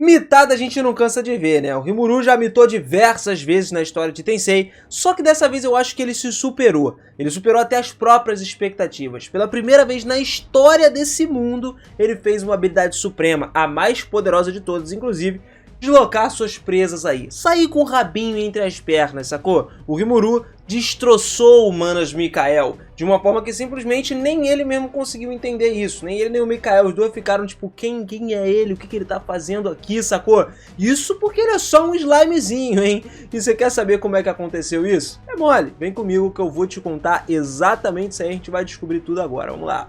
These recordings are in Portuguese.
Mitada a gente não cansa de ver, né? O Rimuru já mitou diversas vezes na história de Tensei, só que dessa vez eu acho que ele se superou. Ele superou até as próprias expectativas. Pela primeira vez na história desse mundo, ele fez uma habilidade suprema, a mais poderosa de todas, inclusive, deslocar suas presas aí. Sair com o rabinho entre as pernas, sacou? O Rimuru destroçou o Manas Mikael de uma forma que simplesmente nem ele mesmo conseguiu entender isso. Nem ele nem o Mikael, os dois ficaram tipo, quem é ele? O que ele tá fazendo aqui, sacou? Isso porque ele é só um slimezinho, hein? E você quer saber como é que aconteceu isso? É mole, vem comigo que eu vou te contar exatamente isso aí, a gente vai descobrir tudo agora, vamos lá.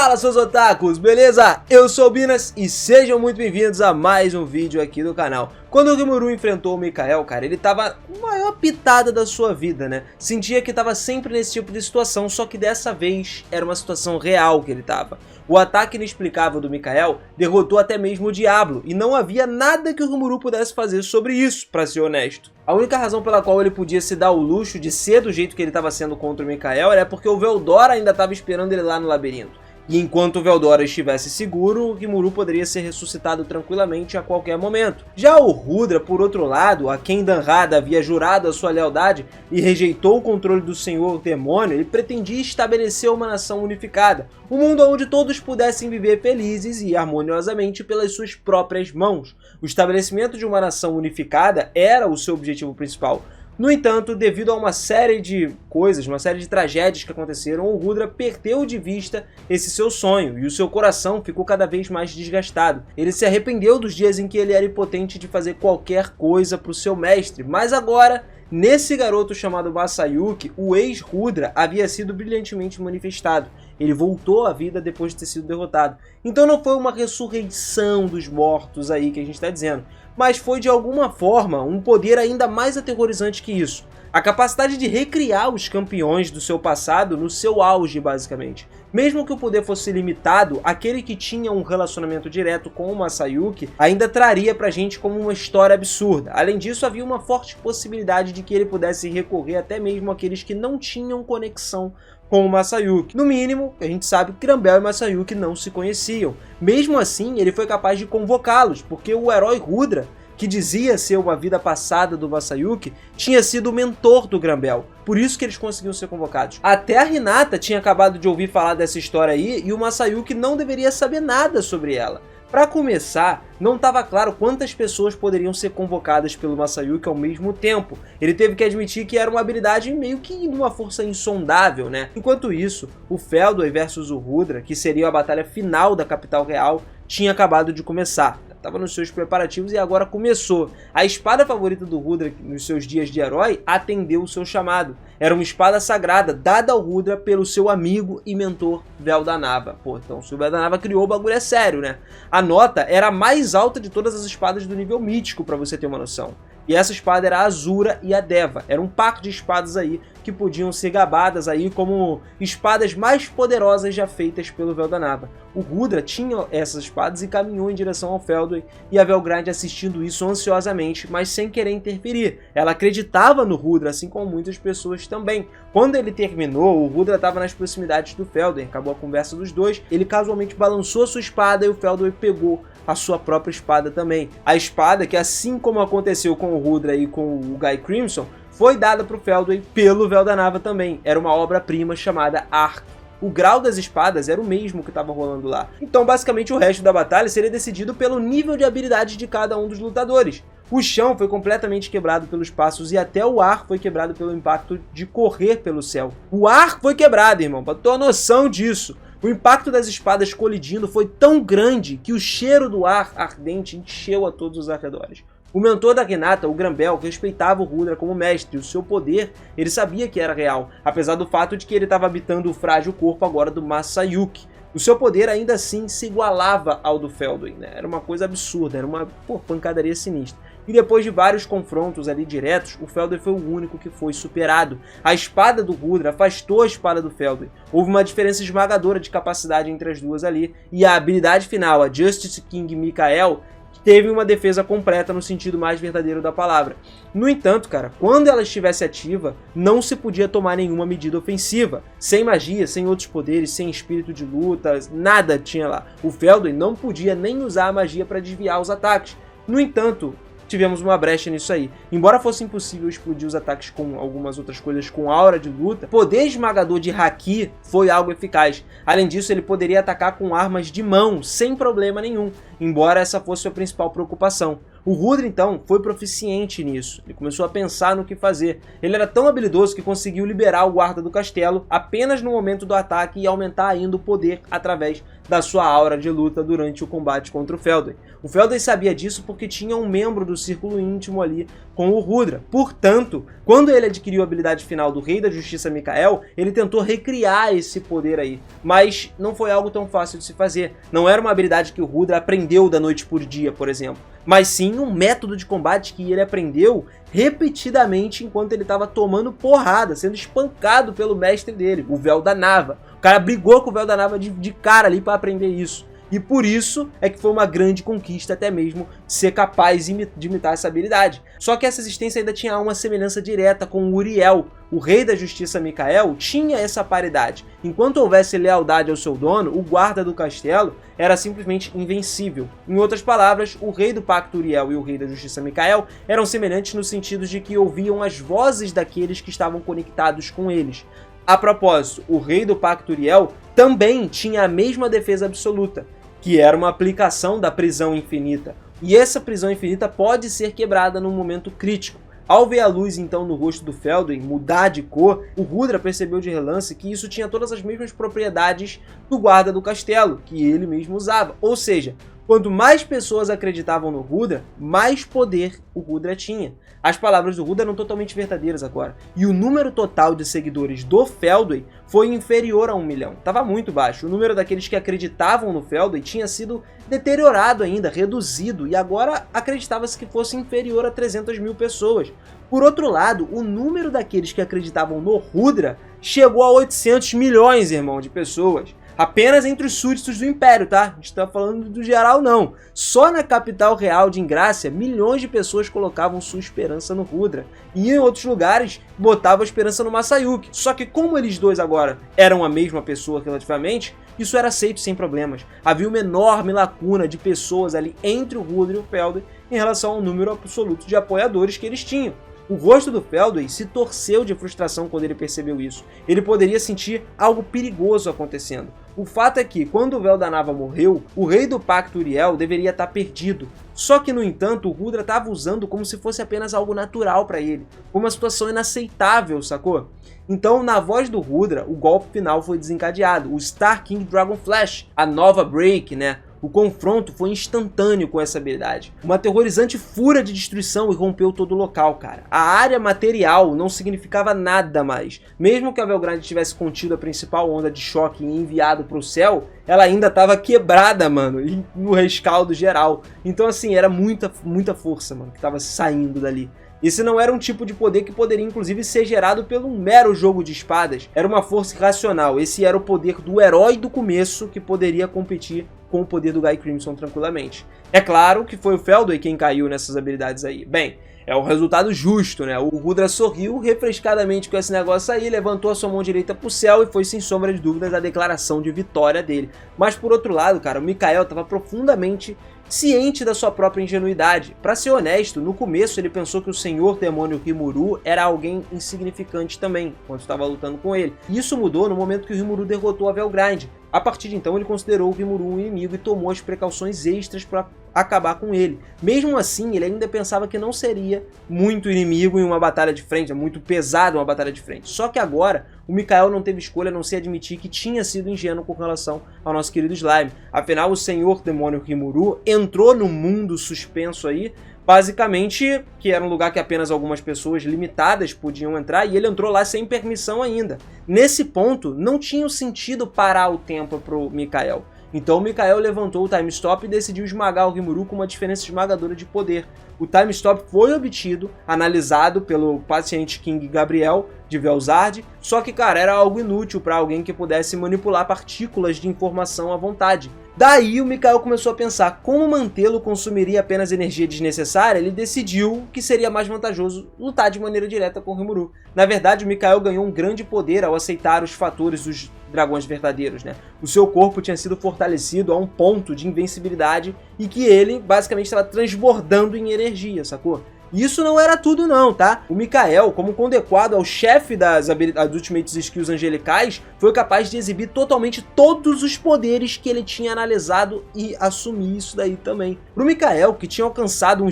Fala, seus otakus, beleza? Eu sou o Binas e sejam muito bem-vindos a mais um vídeo aqui do canal. Quando o Rimuru enfrentou o Mikael, cara, ele tava com a maior pitada da sua vida, né? Sentia que tava sempre nesse tipo de situação, só que dessa vez era uma situação real que ele tava. O ataque inexplicável do Mikael derrotou até mesmo o Diablo, e não havia nada que o Rimuru pudesse fazer sobre isso, pra ser honesto. A única razão pela qual ele podia se dar o luxo de ser do jeito que ele estava sendo contra o Mikael era porque o Veldora ainda estava esperando ele lá no labirinto. E enquanto o Veldora estivesse seguro, o Rimuru poderia ser ressuscitado tranquilamente a qualquer momento. Já o Rudra, por outro lado, a quem Danrada havia jurado a sua lealdade e rejeitou o controle do Senhor Demônio, ele pretendia estabelecer uma nação unificada, um mundo onde todos pudessem viver felizes e harmoniosamente pelas suas próprias mãos. O estabelecimento de uma nação unificada era o seu objetivo principal. No entanto, devido a uma série de coisas, uma série de tragédias que aconteceram, o Rudra perdeu de vista esse seu sonho e o seu coração ficou cada vez mais desgastado. Ele se arrependeu dos dias em que ele era impotente de fazer qualquer coisa para o seu mestre, mas agora, nesse garoto chamado Masayuki, o ex-Rudra havia sido brilhantemente manifestado. Ele voltou à vida depois de ter sido derrotado. Então não foi uma ressurreição dos mortos aí que a gente está dizendo, mas foi de alguma forma um poder ainda mais aterrorizante que isso. A capacidade de recriar os campeões do seu passado no seu auge, basicamente. Mesmo que o poder fosse limitado, aquele que tinha um relacionamento direto com o Masayuki ainda traria pra gente como uma história absurda. Além disso, havia uma forte possibilidade de que ele pudesse recorrer até mesmo àqueles que não tinham conexão com o Masayuki. No mínimo, a gente sabe que Granbel e Masayuki não se conheciam. Mesmo assim, ele foi capaz de convocá-los, porque o herói Rudra, que dizia ser uma vida passada do Masayuki, tinha sido o mentor do Granbel. Por isso que eles conseguiam ser convocados. Até a Hinata tinha acabado de ouvir falar dessa história aí, e o Masayuki não deveria saber nada sobre ela. Para começar, não estava claro quantas pessoas poderiam ser convocadas pelo Masayuki ao mesmo tempo. Ele teve que admitir que era uma habilidade meio que de uma força insondável, né? Enquanto isso, o Feldway versus o Rudra, que seria a batalha final da capital real, tinha acabado de começar. Estava nos seus preparativos e agora começou. A espada favorita do Rudra nos seus dias de herói atendeu o seu chamado. Era uma espada sagrada dada ao Rudra pelo seu amigo e mentor Veldanava. Pô, então se o Veldanava criou, o bagulho é sério, né? A nota era a mais alta de todas as espadas do nível mítico, para você ter uma noção. E essa espada era a Azura e a Deva. Era um par de espadas aí que podiam ser gabadas aí como espadas mais poderosas já feitas pelo Veldanava. O Rudra tinha essas espadas e caminhou em direção ao Feldway, e a Velgrad assistindo isso ansiosamente, mas sem querer interferir. Ela acreditava no Rudra, assim como muitas pessoas também. Quando ele terminou, o Rudra estava nas proximidades do Feldway, acabou a conversa dos dois, ele casualmente balançou a sua espada e o Feldway pegou a sua própria espada também. A espada que, assim como aconteceu com o Rudra e com o Guy Crimson, foi dada para o Feldway pelo Veldanava também. Era uma obra-prima chamada Arc. O grau das espadas era o mesmo que estava rolando lá. Então, basicamente, o resto da batalha seria decidido pelo nível de habilidade de cada um dos lutadores. O chão foi completamente quebrado pelos passos e até o ar foi quebrado pelo impacto de correr pelo céu. O ar foi quebrado, irmão, para ter uma noção disso. O impacto das espadas colidindo foi tão grande que o cheiro do ar ardente encheu a todos os arredores. O mentor da Hinata, o Granbel, respeitava o Rudra como mestre, e o seu poder ele sabia que era real, apesar do fato de que ele estava habitando o frágil corpo agora do Masayuki. O seu poder ainda assim se igualava ao do Feldway, né? Era uma coisa absurda, era uma pancadaria sinistra. E depois de vários confrontos ali diretos, o Feldway foi o único que foi superado. A espada do Rudra afastou a espada do Feldway. Houve uma diferença esmagadora de capacidade entre as duas ali, e a habilidade final, a Justice King Mikael, teve uma defesa completa no sentido mais verdadeiro da palavra. No entanto, cara, quando ela estivesse ativa, não se podia tomar nenhuma medida ofensiva. Sem magia, sem outros poderes, sem espírito de luta, nada tinha lá. O Felduin não podia nem usar a magia para desviar os ataques. No entanto, tivemos uma brecha nisso aí. Embora fosse impossível explodir os ataques com algumas outras coisas com aura de luta, poder esmagador de Haki foi algo eficaz. Além disso, ele poderia atacar com armas de mão, sem problema nenhum, embora essa fosse sua principal preocupação. O Rudra, então, foi proficiente nisso. Ele começou a pensar no que fazer. Ele era tão habilidoso que conseguiu liberar o guarda do castelo apenas no momento do ataque e aumentar ainda o poder através da sua aura de luta durante o combate contra o Felduin. O Felduin sabia disso porque tinha um membro do círculo íntimo ali com o Rudra. Portanto, quando ele adquiriu a habilidade final do Rei da Justiça Mikael, ele tentou recriar esse poder aí. Mas não foi algo tão fácil de se fazer. Não era uma habilidade que o Rudra aprendeu da noite por dia, por exemplo. Mas sim um método de combate que ele aprendeu repetidamente enquanto ele estava tomando porrada, sendo espancado pelo mestre dele, o Véu da Nava. O cara brigou com o Véu da Nava de cara ali para aprender isso. E por isso é que foi uma grande conquista até mesmo ser capaz de imitar essa habilidade. Só que essa existência ainda tinha uma semelhança direta com o Uriel. O Rei da Justiça Mikael tinha essa paridade. Enquanto houvesse lealdade ao seu dono, o guarda do castelo era simplesmente invencível. Em outras palavras, o Rei do Pacto Uriel e o Rei da Justiça Mikael eram semelhantes no sentido de que ouviam as vozes daqueles que estavam conectados com eles. A propósito, o Rei do Pacto Uriel também tinha a mesma defesa absoluta, que era uma aplicação da prisão infinita. E essa prisão infinita pode ser quebrada num momento crítico. Ao ver a luz então no rosto do Felduin mudar de cor, o Rudra percebeu de relance que isso tinha todas as mesmas propriedades do guarda do castelo, que ele mesmo usava. Ou seja, quanto mais pessoas acreditavam no Rudra, mais poder o Rudra tinha. As palavras do Rudra eram totalmente verdadeiras agora. E o número total de seguidores do Felduin foi inferior a 1 milhão. Estava muito baixo. O número daqueles que acreditavam no Felduin tinha sido deteriorado ainda, reduzido. E agora acreditava-se que fosse inferior a 300 mil pessoas. Por outro lado, o número daqueles que acreditavam no Rudra chegou a 800 milhões, irmão, de pessoas. Apenas entre os súditos do Império, tá? A gente tá falando do geral, não. Só na capital real de Ingrácia, milhões de pessoas colocavam sua esperança no Rudra. E em outros lugares, botavam a esperança no Masayuki. Só que como eles dois agora eram a mesma pessoa relativamente, isso era aceito sem problemas. Havia uma enorme lacuna de pessoas ali entre o Rudra e o Felduin em relação ao número absoluto de apoiadores que eles tinham. O rosto do Felduin se torceu de frustração quando ele percebeu isso. Ele poderia sentir algo perigoso acontecendo. O fato é que, quando o Véu da Nava morreu, o Rei do Pacto Uriel deveria estar perdido. Só que, no entanto, o Rudra estava usando como se fosse apenas algo natural para ele. Como uma situação inaceitável, sacou? Então, na voz do Rudra, o golpe final foi desencadeado. O Star King Dragon Flash, a nova Break, né? O confronto foi instantâneo com essa habilidade. Uma aterrorizante fúria de destruição irrompeu todo o local, cara. A área material não significava nada mais. Mesmo que a Velgrande tivesse contido a principal onda de choque e enviado para o céu, ela ainda estava quebrada, mano, no rescaldo geral. Então, assim, era muita força, mano, que estava saindo dali. Esse não era um tipo de poder que poderia inclusive ser gerado pelo mero jogo de espadas. Era uma força irracional. Esse era o poder do herói do começo que poderia competir com o poder do Guy Crimson tranquilamente. É claro que foi o Felduin quem caiu nessas habilidades aí. Bem, é o resultado justo, né? O Rudra sorriu refrescadamente com esse negócio aí, levantou a sua mão direita pro céu e foi sem sombra de dúvidas a declaração de vitória dele. Mas por outro lado, cara, o Mikael estava profundamente ciente da sua própria ingenuidade. Pra ser honesto, no começo ele pensou que o Senhor Demônio Rimuru era alguém insignificante também, quando estava lutando com ele. E isso mudou no momento que o Rimuru derrotou a Velgrande. A partir de então ele considerou o Rimuru um inimigo e tomou as precauções extras para acabar com ele. Mesmo assim, ele ainda pensava que não seria muito inimigo em uma batalha de frente, é muito pesado uma batalha de frente. Só que agora, o Mikael não teve escolha a não ser admitir que tinha sido ingênuo com relação ao nosso querido Slime. Afinal, o Senhor Demônio Rimuru entrou no mundo suspenso aí, basicamente, que era um lugar que apenas algumas pessoas limitadas podiam entrar, e ele entrou lá sem permissão ainda. Nesse ponto, não tinha sentido parar o tempo pro Mikael. Então o Mikael levantou o Time Stop e decidiu esmagar o Rimuru com uma diferença esmagadora de poder. O Time Stop foi obtido, analisado pelo paciente King Gabriel de Velzard, só que, cara, era algo inútil para alguém que pudesse manipular partículas de informação à vontade. Daí o Mikael começou a pensar como mantê-lo consumiria apenas energia desnecessária. Ele decidiu que seria mais vantajoso lutar de maneira direta com o Rimuru. Na verdade, o Mikael ganhou um grande poder ao aceitar os fatores dos dragões verdadeiros, né? O seu corpo tinha sido fortalecido a um ponto de invencibilidade e que ele basicamente estava transbordando em energia, sacou? Isso não era tudo não, tá? O Mikael, como condecoado ao chefe das Ultimate Skills angelicais, foi capaz de exibir totalmente todos os poderes que ele tinha analisado e assumir isso daí também. Pro Mikael, que tinha alcançado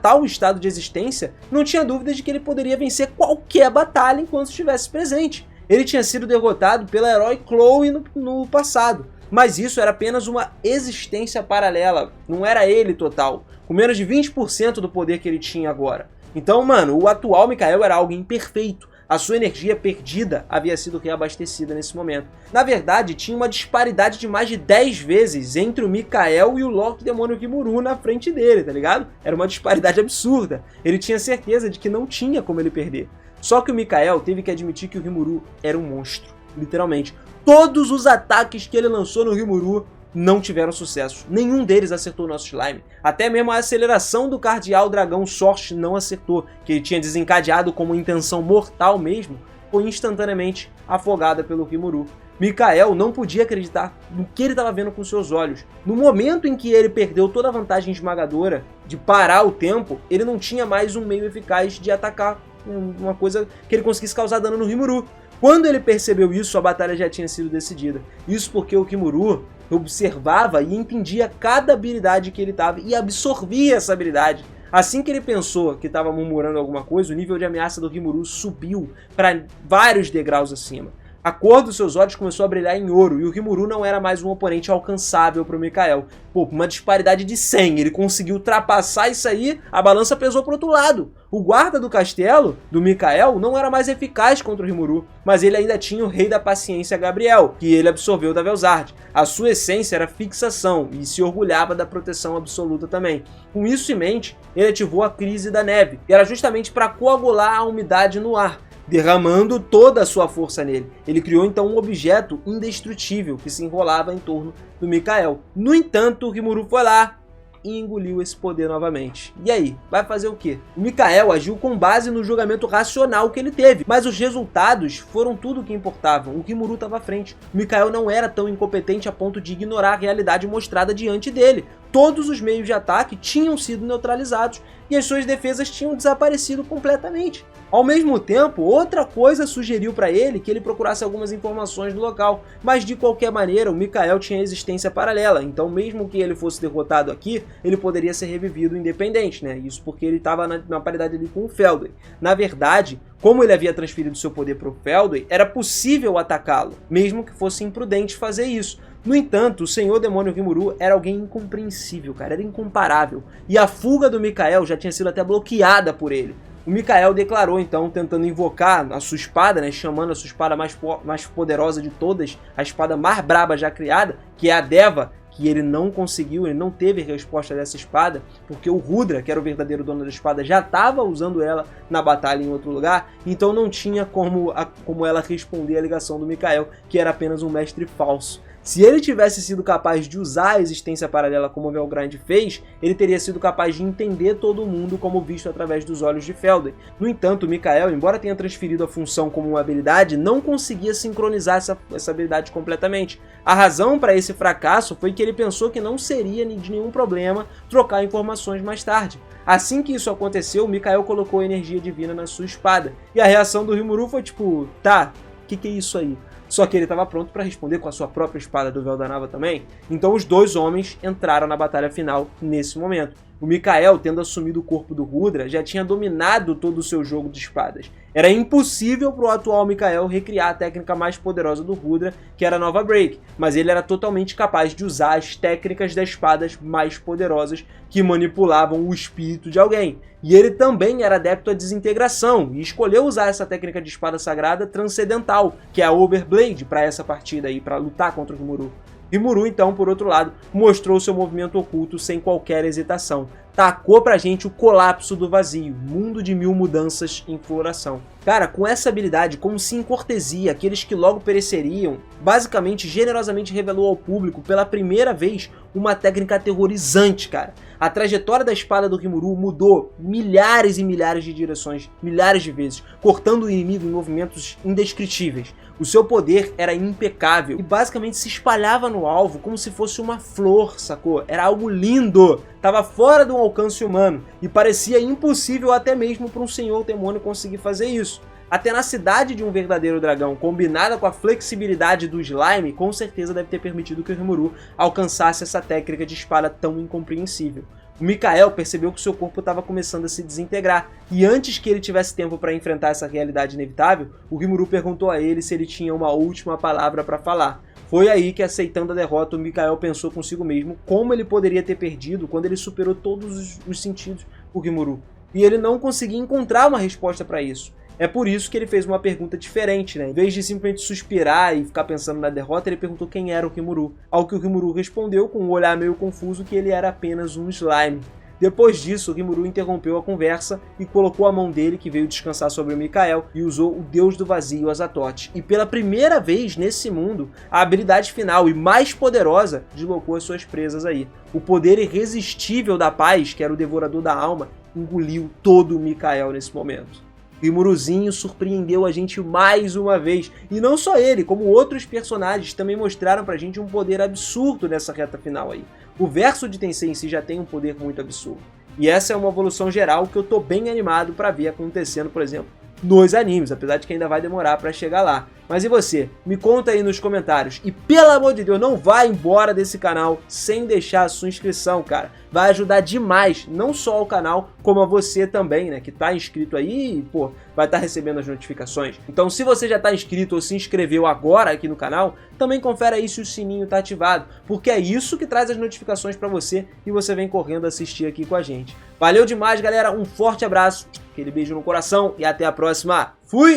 tal estado de existência, não tinha dúvida de que ele poderia vencer qualquer batalha enquanto estivesse presente. Ele tinha sido derrotado pela herói Chloe no passado, mas isso era apenas uma existência paralela, não era ele total, com menos de 20% do poder que ele tinha agora. Então, mano, o atual Mikael era algo imperfeito. A sua energia perdida havia sido reabastecida nesse momento. Na verdade, tinha uma disparidade de mais de 10 vezes entre o Mikael e o Lorde Demônio Rimuru na frente dele, tá ligado? Era uma disparidade absurda. Ele tinha certeza de que não tinha como ele perder. Só que o Mikael teve que admitir que o Rimuru era um monstro, literalmente. Todos os ataques que ele lançou no Rimuru não tiveram sucesso. Nenhum deles acertou o nosso slime. Até mesmo a aceleração do cardeal dragão Sorte não acertou, que ele tinha desencadeado como intenção mortal mesmo, foi instantaneamente afogada pelo Rimuru. Mikael não podia acreditar no que ele estava vendo com seus olhos. No momento em que ele perdeu toda a vantagem esmagadora de parar o tempo, ele não tinha mais um meio eficaz de atacar uma coisa que ele conseguisse causar dano no Rimuru. Quando ele percebeu isso, a batalha já tinha sido decidida. Isso porque o Rimuru observava e entendia cada habilidade que ele estava e absorvia essa habilidade. Assim que ele pensou que estava murmurando alguma coisa, o nível de ameaça do Rimuru subiu para vários degraus acima. A cor dos seus olhos começou a brilhar em ouro e o Rimuru não era mais um oponente alcançável para o Mikael. Pô, uma disparidade de 100, ele conseguiu ultrapassar isso aí, a balança pesou para o outro lado. O guarda do castelo, do Mikael, não era mais eficaz contra o Rimuru, mas ele ainda tinha o Rei da Paciência Gabriel, que ele absorveu da Velzard. A sua essência era fixação e se orgulhava da proteção absoluta também. Com isso em mente, ele ativou a Crise da Neve, que era justamente para coagular a umidade no ar, derramando toda a sua força nele. Ele criou então um objeto indestrutível que se enrolava em torno do Mikael. No entanto, o Rimuru foi lá e engoliu esse poder novamente. E aí, vai fazer o quê? O Mikael agiu com base no julgamento racional que ele teve, mas os resultados foram tudo o que importavam. O Rimuru estava à frente. O Mikael não era tão incompetente a ponto de ignorar a realidade mostrada diante dele. Todos os meios de ataque tinham sido neutralizados e as suas defesas tinham desaparecido completamente. Ao mesmo tempo, outra coisa sugeriu para ele que ele procurasse algumas informações do local, mas de qualquer maneira o Mikael tinha existência paralela, então mesmo que ele fosse derrotado aqui, ele poderia ser revivido independente, né? Isso porque ele estava na paridade ali com o Feldway. Na verdade, como ele havia transferido seu poder para o Feldway, era possível atacá-lo, mesmo que fosse imprudente fazer isso. No entanto, o Senhor Demônio Rimuru era alguém incompreensível, cara, era incomparável, e a fuga do Mikael já tinha sido até bloqueada por ele. O Mikael declarou então, tentando invocar a sua espada, né, chamando a sua espada mais poderosa de todas, a espada mais braba já criada, que é a Deva, que ele não conseguiu, ele não teve resposta dessa espada, porque o Rudra, que era o verdadeiro dono da espada, já estava usando ela na batalha em outro lugar, então não tinha como ela responder à ligação do Mikael, que era apenas um mestre falso. Se ele tivesse sido capaz de usar a existência paralela como o Velgrind fez, ele teria sido capaz de entender todo mundo como visto através dos olhos de Feldway. No entanto, o Mikael, embora tenha transferido a função como uma habilidade, não conseguia sincronizar essa habilidade completamente. A razão para esse fracasso foi que ele pensou que não seria de nenhum problema trocar informações mais tarde. Assim que isso aconteceu, o Mikael colocou a energia divina na sua espada. E a reação do Rimuru foi tipo, tá, que é isso aí? Só que ele estava pronto para responder com a sua própria espada do Véu da Nava também. Então os dois homens entraram na batalha final nesse momento. O Mikael, tendo assumido o corpo do Rudra, já tinha dominado todo o seu jogo de espadas. Era impossível para o atual Mikael recriar a técnica mais poderosa do Rudra, que era a Nova Break, mas ele era totalmente capaz de usar as técnicas das espadas mais poderosas que manipulavam o espírito de alguém. E ele também era adepto à desintegração e escolheu usar essa técnica de espada sagrada transcendental, que é a Overblade, para essa partida aí, para lutar contra o Rimuru. Rimuru, então, por outro lado, mostrou seu movimento oculto sem qualquer hesitação. tacou pra gente o colapso do vazio, mundo de mil mudanças em floração. Cara, com essa habilidade, como se em cortesia, aqueles que logo pereceriam, basicamente, generosamente revelou ao público pela primeira vez uma técnica aterrorizante, cara. A trajetória da espada do Rimuru mudou milhares e milhares de direções, milhares de vezes, cortando o inimigo em movimentos indescritíveis. O seu poder era impecável e basicamente se espalhava no alvo como se fosse uma flor, sacou? Era algo lindo, tava fora do alcance humano e parecia impossível até mesmo para um senhor demônio conseguir fazer isso. A tenacidade de um verdadeiro dragão, combinada com a flexibilidade do slime, com certeza deve ter permitido que o Rimuru alcançasse essa técnica de espada tão incompreensível. O Mikael percebeu que seu corpo estava começando a se desintegrar, e antes que ele tivesse tempo para enfrentar essa realidade inevitável, o Rimuru perguntou a ele se ele tinha uma última palavra para falar. Foi aí que, aceitando a derrota, o Mikael pensou consigo mesmo como ele poderia ter perdido quando ele superou todos os sentidos o Rimuru, e ele não conseguia encontrar uma resposta para isso. É por isso que ele fez uma pergunta diferente, né? Em vez de simplesmente suspirar e ficar pensando na derrota, ele perguntou quem era o Rimuru. Ao que o Rimuru respondeu com um olhar meio confuso que ele era apenas um slime. Depois disso, o Rimuru interrompeu a conversa e colocou a mão dele, que veio descansar sobre o Mikael, e usou o Deus do Vazio, Azatoth. E pela primeira vez nesse mundo, a habilidade final e mais poderosa deslocou as suas presas aí. O poder irresistível da paz, que era o Devorador da Alma, engoliu todo o Mikael nesse momento. Rimuruzinho surpreendeu a gente mais uma vez, e não só ele, como outros personagens também mostraram pra gente um poder absurdo nessa reta final aí. O verso de Tensei em si já tem um poder muito absurdo, e essa é uma evolução geral que eu tô bem animado pra ver acontecendo, por exemplo, nos animes, apesar de que ainda vai demorar pra chegar lá. Mas e você? Me conta aí nos comentários. E pelo amor de Deus, não vá embora desse canal sem deixar a sua inscrição, cara. Vai ajudar demais, não só ao canal, como a você também, né? Que tá inscrito aí e, pô, vai estar recebendo as notificações. Então, se você já tá inscrito ou se inscreveu agora aqui no canal, também confere aí se o sininho tá ativado, porque é isso que traz as notificações pra você e você vem correndo assistir aqui com a gente. Valeu demais, galera. Um forte abraço, aquele beijo no coração e até a próxima. Fui!